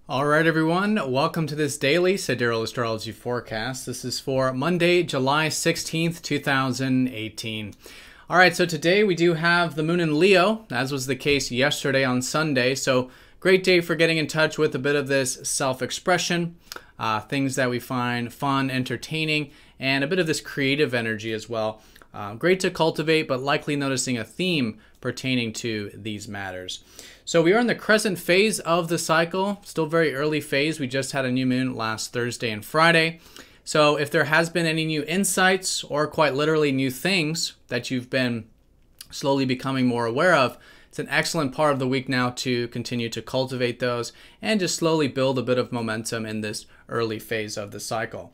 All right, everyone. Welcome to this daily Sidereal Astrology forecast. This is for Monday, July 16th, 2018. All right, so today we do have the moon in Leo, as was the case yesterday on Sunday. So great day for getting in touch with a bit of this self-expression, things that we find fun, entertaining, and a bit of this creative energy as well. Great to cultivate, but likely noticing a theme pertaining to these matters. So we are in the Crescent phase of the cycle, still very early phase. We just had a new moon last Thursday and Friday. So if there has been any new insights or quite literally new things that you've been slowly becoming more aware of, it's an excellent part of the week now to continue to cultivate those and just slowly build a bit of momentum in this early phase of the cycle.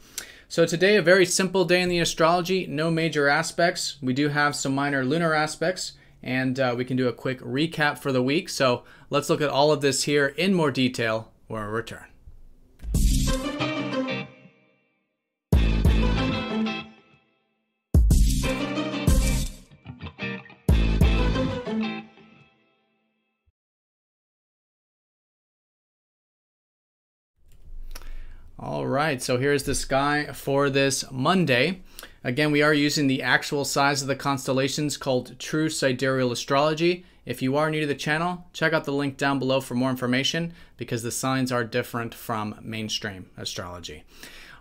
So today, a very simple day in the astrology, no major aspects. We do have some minor lunar aspects, and we can do a quick recap for the week. So let's look at all of this here in more detail when we return. All right, so here's the sky for this Monday. Again, we are using the actual size of the constellations called True Sidereal Astrology. If you are new to the channel, check out the link down below for more information because the signs are different from mainstream astrology.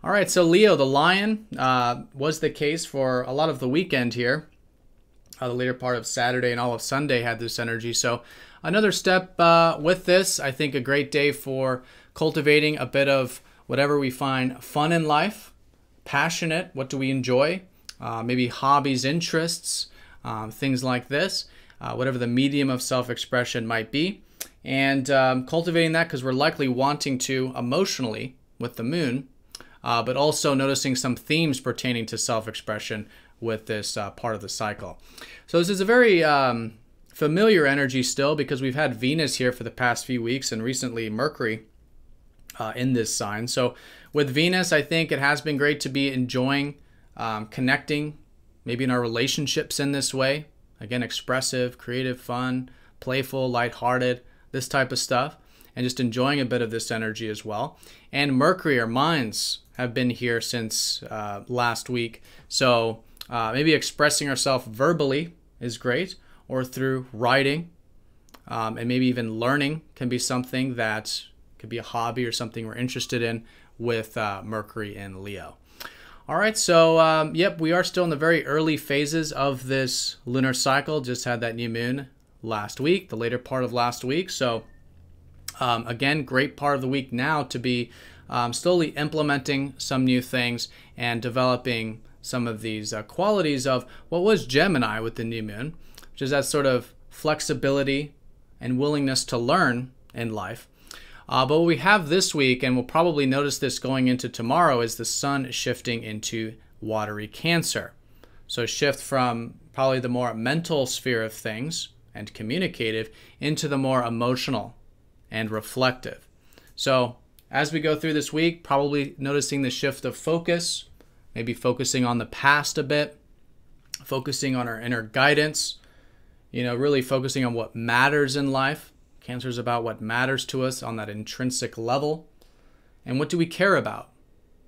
All right, so Leo, the lion, was the case for a lot of the weekend here. The later part of Saturday and all of Sunday had this energy. So another step with this, I think a great day for cultivating a bit of whatever we find fun in life, passionate, what do we enjoy, maybe hobbies, interests, things like this, whatever the medium of self-expression might be, and cultivating that because we're likely wanting to emotionally with the moon, but also noticing some themes pertaining to self-expression with this part of the cycle. So this is a very familiar energy still because we've had Venus here for the past few weeks and recently Mercury in this sign. So with Venus, I think it has been great to be enjoying connecting, maybe in our relationships in this way. Again, expressive, creative, fun, playful, lighthearted, this type of stuff, and just enjoying a bit of this energy as well. And Mercury, our minds, have been here since last week. So maybe expressing ourselves verbally is great, or through writing, and maybe even learning can be something that could be a hobby or something we're interested in with Mercury in Leo. All right, so yep, we are still in the very early phases of this lunar cycle. Just had that new moon last week, the later part of last week. So again, great part of the week now to be slowly implementing some new things and developing some of these qualities of what was Gemini with the new moon, which is that sort of flexibility and willingness to learn in life. But what we have this week, and we'll probably notice this going into tomorrow, is the sun shifting into watery Cancer. So shift from probably the more mental sphere of things and communicative into the more emotional and reflective. So as we go through this week, probably noticing the shift of focus, maybe focusing on the past a bit, focusing on our inner guidance, really focusing on what matters in life. Cancer is about what matters to us on that intrinsic level. And what do we care about,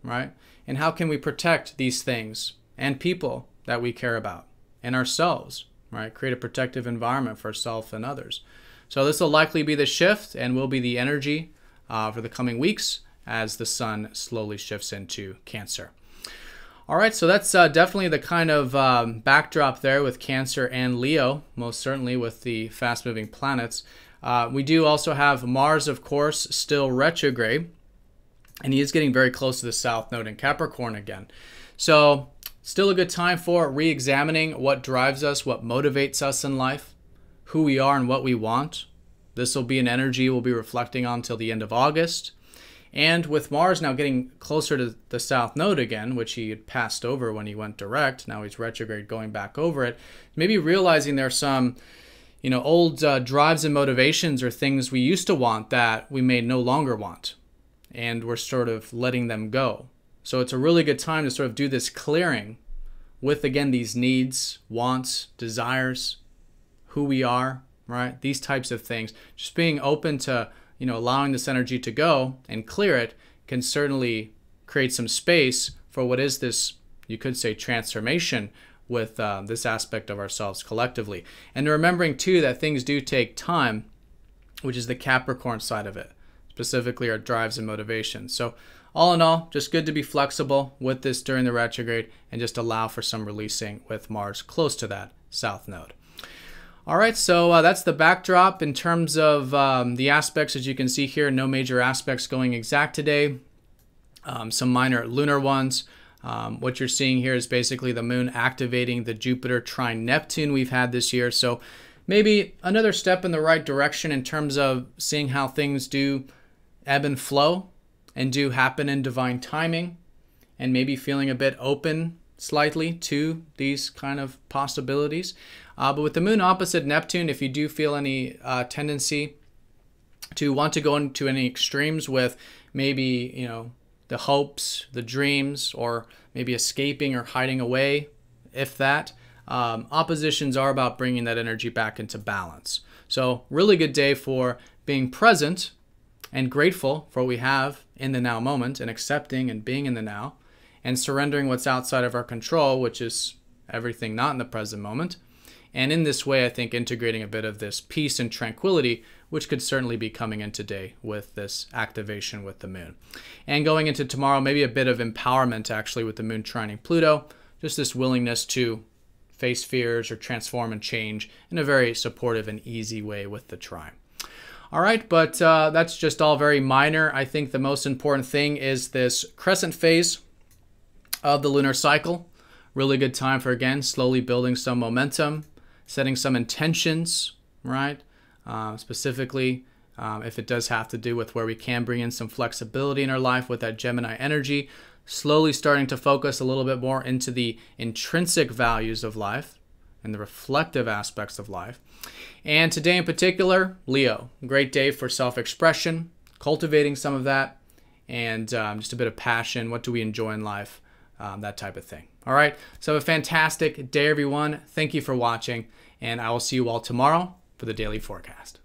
right? And how can we protect these things and people that we care about and ourselves, right? Create a protective environment for ourselves and others. So this will likely be the shift and will be the energy for the coming weeks as the sun slowly shifts into Cancer. All right, so that's definitely the kind of backdrop there with Cancer and Leo, most certainly with the fast-moving planets. We do also have Mars, of course, still retrograde, and he is getting very close to the South Node in Capricorn again. So still a good time for re-examining what drives us, what motivates us in life, who we are and what we want. This will be an energy we'll be reflecting on till the end of August. And with Mars now getting closer to the South Node again, which he had passed over when he went direct, now he's retrograde going back over it, maybe realizing there's some old drives and motivations or things we used to want that we may no longer want. And we're sort of letting them go. So it's a really good time to sort of do this clearing with, again, these needs, wants, desires, who we are, right? These types of things. Just being open to allowing this energy to go and clear it can certainly create some space for what is this, you could say, transformation with this aspect of ourselves collectively. And remembering too that things do take time, which is the Capricorn side of it, specifically our drives and motivations. So all in all, just good to be flexible with this during the retrograde and just allow for some releasing with Mars close to that south node. All right, so that's the backdrop in terms of the aspects. As you can see here, no major aspects going exact today. Some minor lunar ones. What you're seeing here is basically the moon activating the Jupiter trine Neptune we've had this year. So maybe another step in the right direction in terms of seeing how things do ebb and flow and do happen in divine timing, and maybe feeling a bit open slightly to these kind of possibilities. But with the moon opposite Neptune, if you do feel any tendency to want to go into any extremes with maybe, the hopes, the dreams, or maybe escaping or hiding away, if that, oppositions are about bringing that energy back into balance. So really good day for being present and grateful for what we have in the now moment, and accepting and being in the now, and surrendering what's outside of our control, which is everything not in the present moment. And in this way, I think integrating a bit of this peace and tranquility, which could certainly be coming in today with this activation with the moon. And going into tomorrow, maybe a bit of empowerment actually with the moon trining Pluto, just this willingness to face fears or transform and change in a very supportive and easy way with the trine. All right, but that's just all very minor. I think the most important thing is this crescent phase of the lunar cycle. Really good time for, again, slowly building some momentum, setting some intentions, right? Specifically, if it does have to do with where we can bring in some flexibility in our life with that Gemini energy, slowly starting to focus a little bit more into the intrinsic values of life and the reflective aspects of life. And today in particular, Leo, great day for self-expression, cultivating some of that, and just a bit of passion. What do we enjoy in life? That type of thing. All right, so have a fantastic day, everyone. Thank you for watching, and I will see you all tomorrow for the daily forecast.